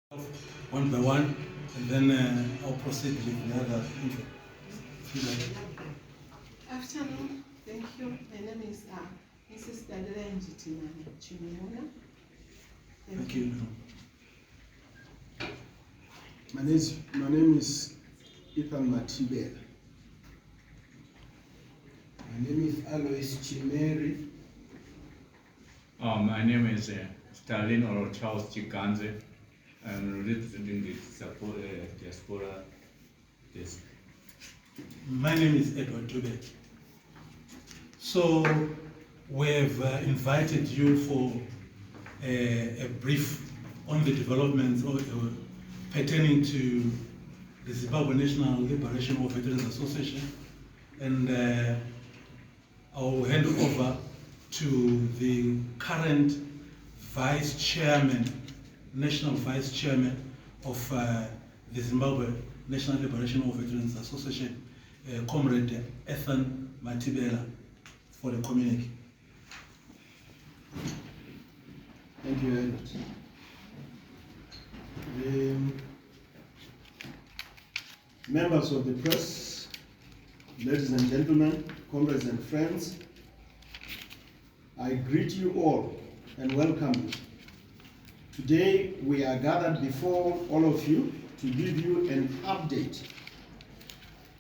one by one, and then I'll proceed with the other intro. Afternoon, thank you. My name is Mrs. Chimemuna. Thank you. My name is Ethan Matibela. My name is Alois Chimeri. My name is Stalin or Charles Chikanze. I'm representing the support diaspora desk. My name is Edward Dube. So we've invited you for a brief on the developments pertaining to the Zimbabwe National Liberation War Veterans Association, and I'll hand over to the current Vice Chairman, National Vice Chairman of the Zimbabwe National Liberation War Veterans Association, Comrade Ethan Matibela, for the COMMINIQUE. Thank you, Edward. The members of the press, ladies and gentlemen, comrades and friends, I greet you all and welcome you. Today we are gathered before all of you to give you an update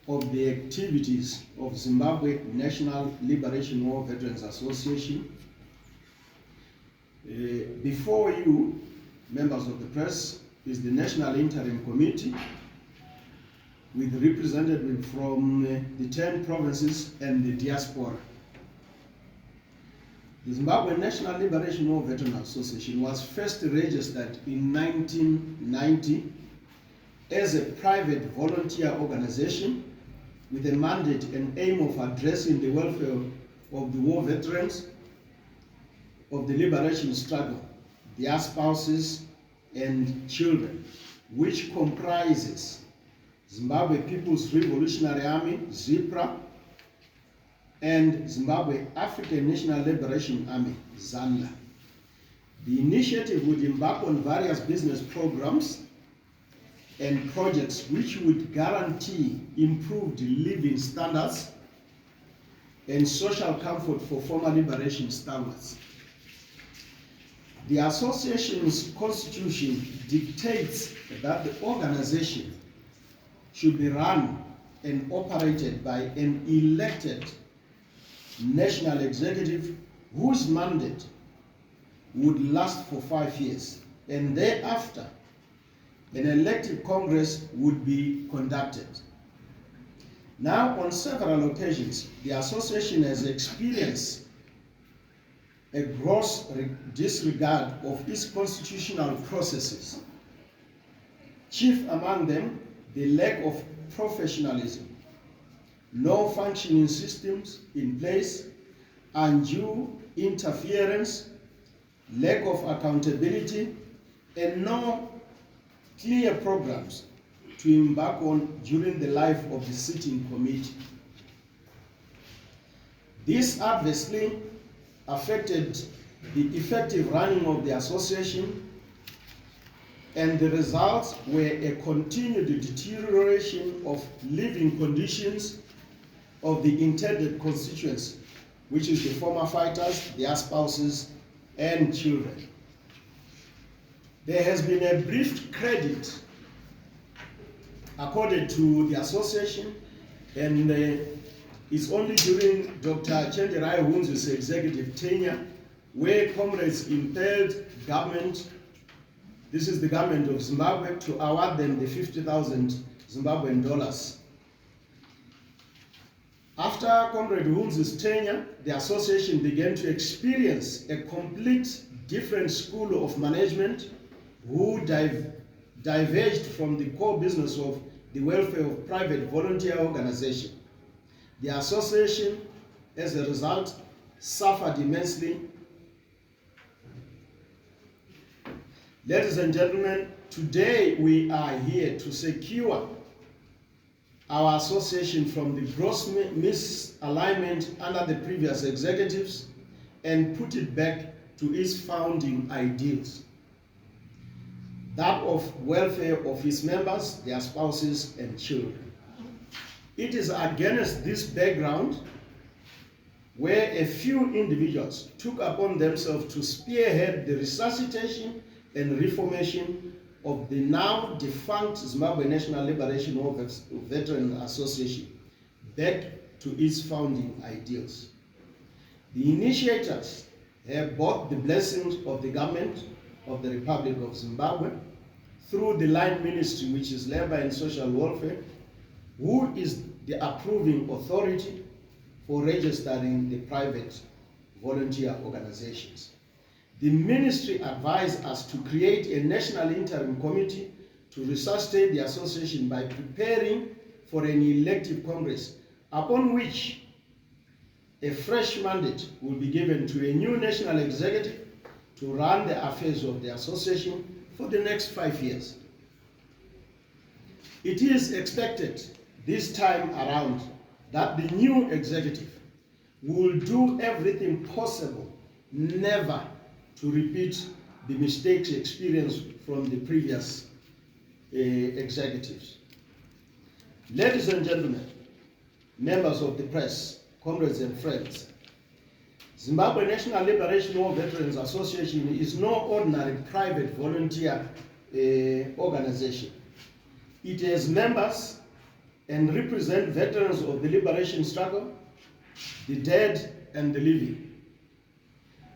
of the activities of Zimbabwe National Liberation War Veterans Association. Before you, members of the press, is the National Interim Committee with representatives from the 10 provinces and the diaspora. The Zimbabwe National Liberation War Veterans Association was first registered in 1990 as a private volunteer organization with a mandate and aim of addressing the welfare of the war veterans of the liberation struggle, their spouses and children, which comprises Zimbabwe People's Revolutionary Army, ZIPRA, and Zimbabwe African National Liberation Army, ZANLA. The initiative would embark on various business programs and projects which would guarantee improved living standards and social comfort for former liberation struggles. The association's constitution dictates that the organization should be run and operated by an elected national executive whose mandate would last for 5 years, and thereafter an elected Congress would be conducted. Now, on several occasions, the association has experienced a gross disregard of its constitutional processes. Chief among them, the lack of professionalism, no functioning systems in place, undue interference, lack of accountability, and no clear programs to embark on during the life of the sitting committee. This adversely affected the effective running of the association, and the results were a continued deterioration of living conditions of the intended constituents, which is the former fighters, their spouses, and children. There has been a brief credit accorded to the association, and it's only during Dr. Chenjerai Hunzu's executive tenure where comrades impelled government, this is the government of Zimbabwe, to award them the 50,000 Zimbabwean dollars. After Comrade Hunzu's tenure, the association began to experience a complete different school of management who diverged from the core business of the welfare of private volunteer organization. The association, as a result, suffered immensely. Ladies and gentlemen, today we are here to secure our association from the gross misalignment under the previous executives and put it back to its founding ideals. that of welfare of its members, their spouses, and children. It is against this background where a few individuals took upon themselves to spearhead the resuscitation and reformation of the now defunct Zimbabwe National Liberation War Veteran Association back to its founding ideals. The initiators have both the blessings of the government of the Republic of Zimbabwe through the line ministry, which is Labor and Social Welfare, who is the approving authority for registering the private volunteer organizations. The ministry advised us to create a national interim committee to resuscitate the association by preparing for an elective congress, upon which a fresh mandate will be given to a new national executive to run the affairs of the association for the next 5 years. It is expected this time around that the new executive will do everything possible never to repeat the mistakes experienced from the previous executives. Ladies and gentlemen, members of the press, comrades and friends, Zimbabwe National Liberation War Veterans Association is no ordinary private volunteer organization. It has members and represent veterans of the liberation struggle, the dead and the living.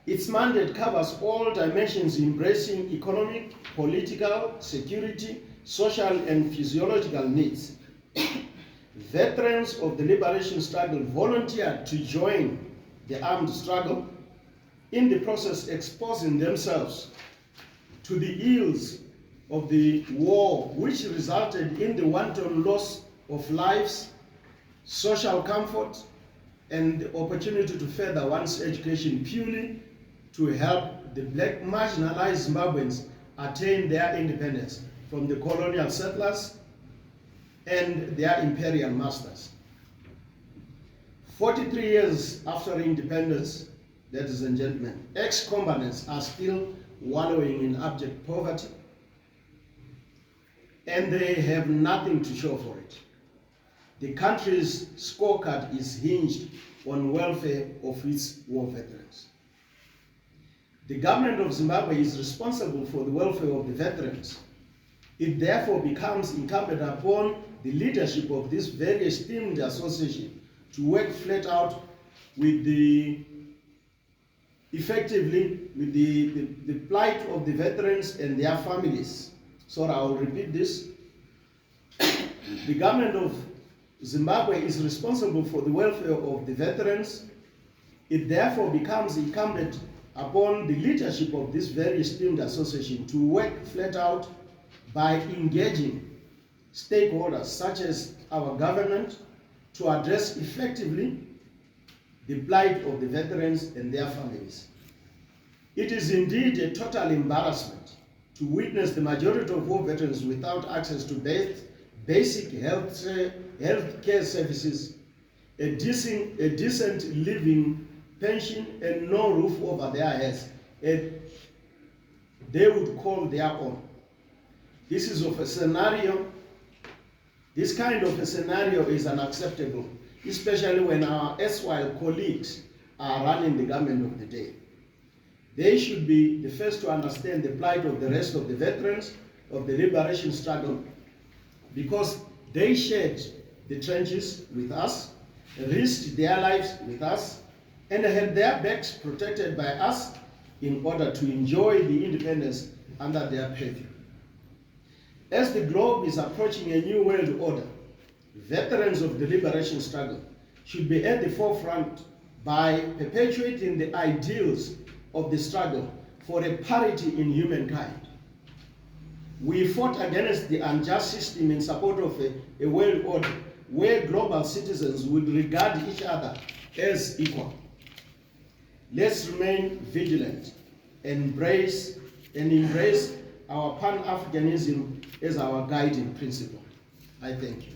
Its mandate covers all dimensions embracing economic, political, security, social and physiological needs. Veterans of the liberation struggle volunteered to join the armed struggle, in the process exposing themselves to the ills of the war, which resulted in the wanton loss of lives, social comfort, and the opportunity to further one's education purely to help the black marginalized Zimbabweans attain their independence from the colonial settlers and their imperial masters. 43 years after independence, ladies and gentlemen, ex-combatants are still wallowing in abject poverty, and they have nothing to show for it. The country's scorecard is hinged on welfare of its war veterans. The government of Zimbabwe is responsible for the welfare of the veterans. It therefore becomes incumbent upon the leadership of this very esteemed association to work flat out with the plight of the veterans and their families. So I will repeat this. The government of Zimbabwe is responsible for the welfare of the veterans. It therefore becomes incumbent upon the leadership of this very esteemed association to work flat out by engaging stakeholders such as our government to address effectively the plight of the veterans and their families. It is indeed a total embarrassment to witness the majority of war veterans without access to basic health care services, a decent living pension, and no roof over their heads, and they would call their own. This kind of a scenario is unacceptable, especially when our erstwhile colleagues are running the government of the day. They should be the first to understand the plight of the rest of the veterans of the liberation struggle, because they shared the trenches with us, risked their lives with us, and had their backs protected by us in order to enjoy the independence under their purview. As the globe is approaching a new world order, veterans of the liberation struggle should be at the forefront by perpetuating the ideals of the struggle for a parity in humankind. We fought against the unjust system in support of a world order where global citizens would regard each other as equal. Let's remain vigilant and embrace our Pan-Africanism as our guiding principle. I thank you.